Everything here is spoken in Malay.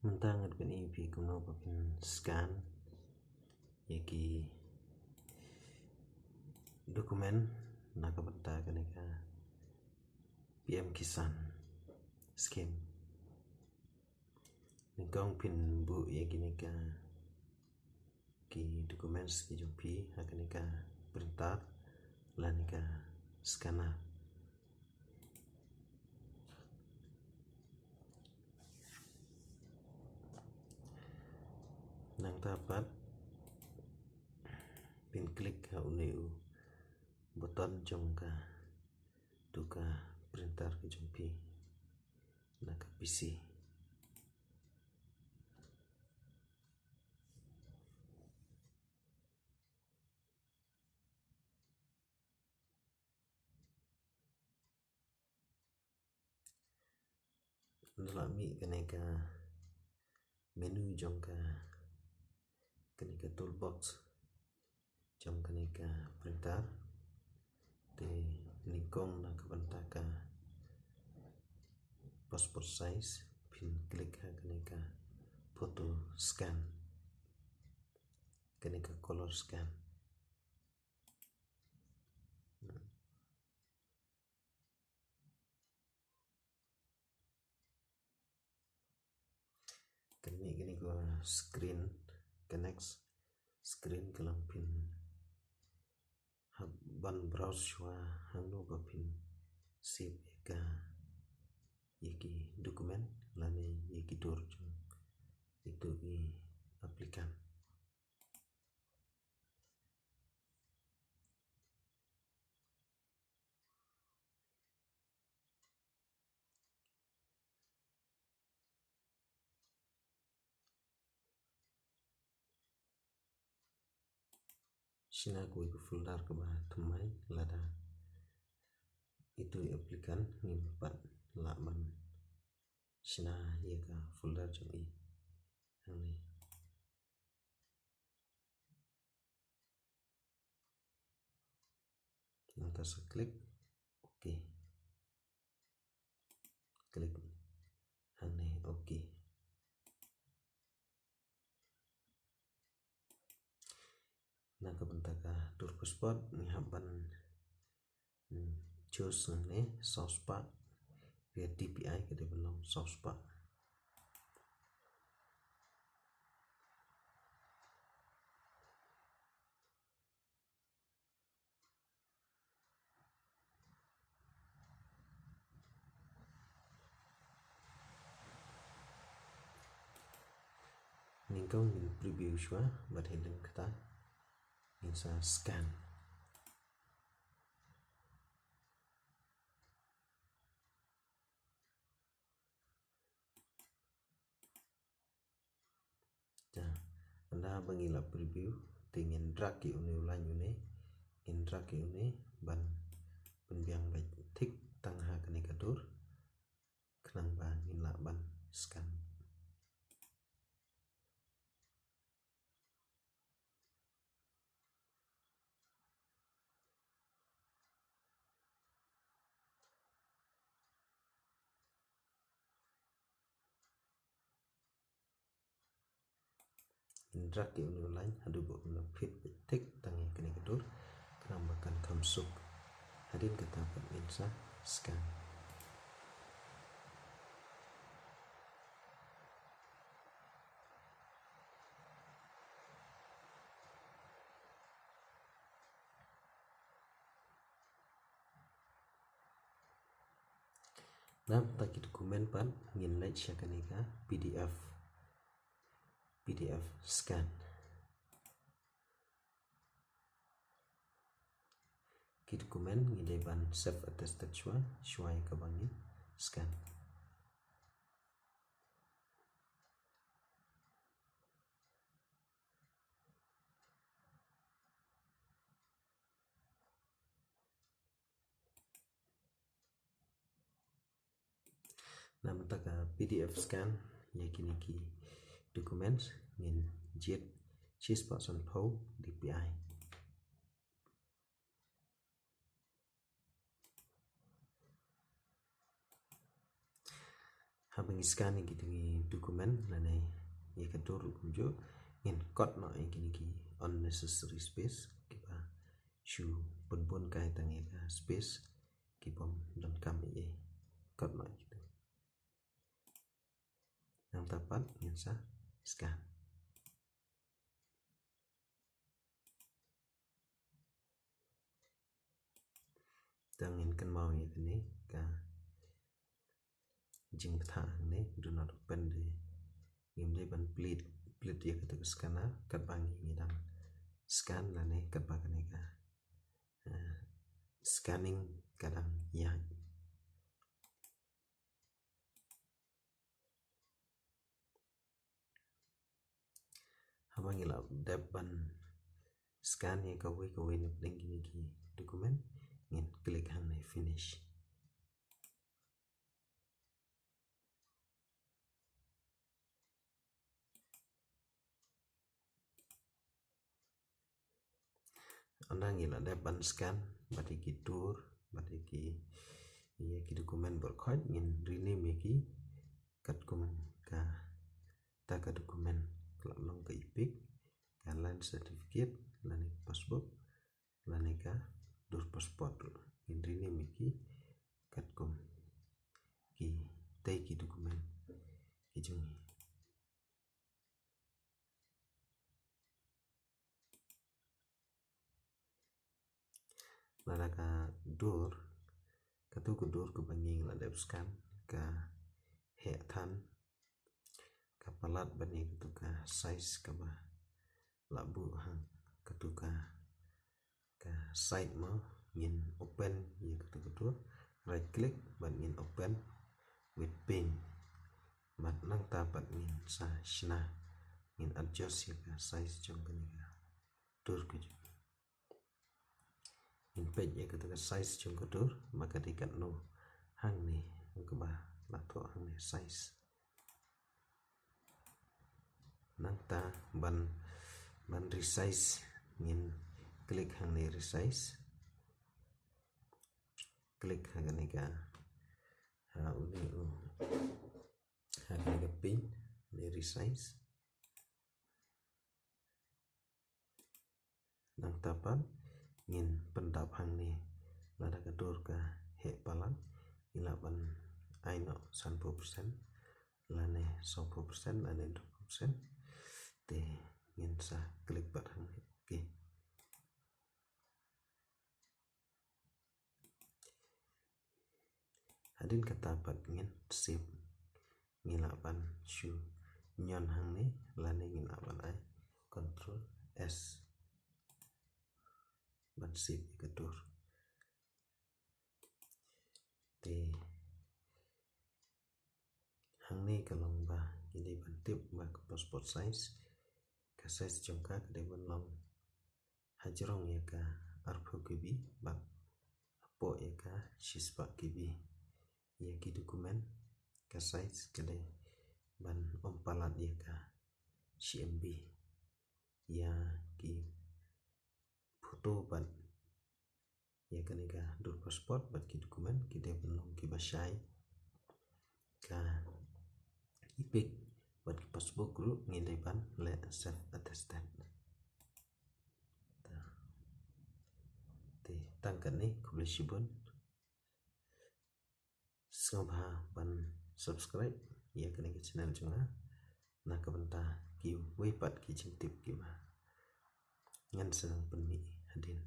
Mentangan kini pi kumno papin scan yaki dokumen nakabenta kanika PMKISAN Scheme Ningkong pin bu yaki nika ki dokumen ki jumpi akanika printer lanika scanner nang dapat pin klik ha uneu button jongka tuka printer ki jumpi naka PC nalami kanika menu jongka kanika toolbox jom kanika printer te ningkong nakabenta ka passport size pin klik ha kanika photo scan kanika color scan kami gini gua screen connects screen kalang pin ban browse shwa hangno ba pin save ka yaki dokumen lani yaki tur itu i aplikan sina ko iku folder ke bah tumai lada itu aplikan ngimpat laman sina ye ka folder jong i hangni nanta sa klik oke klik hangni oke nakabenta ka tur passport ni haban choose ne source pa via DPI ke belum source pa ningkong in preview shwa bat hidden kata insa scan anda bangila preview tingin drag ki uni ulan uni in drag ki uni ban penbiang baik tik tangha kani kadur kenang ba ngila ban scan indrak ki uni ulan hadu bo na fit tik tangi kani kadur kenang bakan kamsuk hadin kata pat insa scan nam taki dokumen pan ngin lai syakanika PDF scan ki dokumen ngin ban self attested shwa ka bangin scan nam taka PDF scan yakini ki documents ngin jet cheese person po DPI habang scan gitu ni dokumen lane ya kadur kunjo ngin kot no gini ki unnecessary space kiba shu pun kai tangi ka space kibom donkam ye kot no gitu yang tepat ngin sa scan tangin kan mau ya ni ka jingbatai ni do not open de ngim de ban plate ya kata scanner kat bangi ni dan scan la ne kat bagani ka scanning kadang ya habang ila dep ban scan ya ka we ni gini ki dokumen ngin klik hang ni finish andang ila dep ban scan bati ki tour bati ki ya ki dokumen berkhot ngin rename ki kat kumen ka ta ka dokumen klak long ka ipik ka land certificate lani passbook lani ka dur passport ngin rename ki kat kum ki tai ki dokumen ki jungi lada ka dur katu ku dur ku banging la dep scan ka he than ka palat bani katu ka size ka ba labu hang katu ka side mo ngin open ye katu right click ban ngin open with pin mat nang ta pat ngin sa shna ngin adjust ye ka size jong ka ni ka dur ku in page ya kata size chung kadur maka dikat no hang ni ke ba la to hang ni size nang ta ban resize ngin klik hang ni resize klik hang ni ka ha uni hang ni pin ni resize nang tapan ngin pendap hang ni lada kadur ka he palang ilaban aino 100% lane 100% lane 20% te ngin sa klik bat hang ni okay hadin kata pat ngin save ngilaban shu nyon hang ni lane ngilaban ai control S ban save kadur te hang ni kalong ba ini ban tip ba passport size ka size jongka ka ban long hajrong ya ka arpo kibi ba apo ya ka shispa kibi ya ki dokumen ka size kade ban ompalat ya ka CMB ya ki foto ban ya kan ka dur passport bat ki dokumen ki de belong ki basai ka ipik bat ki passbook group ngin ban le self attested te tangkan ni kublisibun sengabha ban subscribe ya kan ki channel junga na ka banta ki wepat ki jintip ki ma ngan senang penmi hadin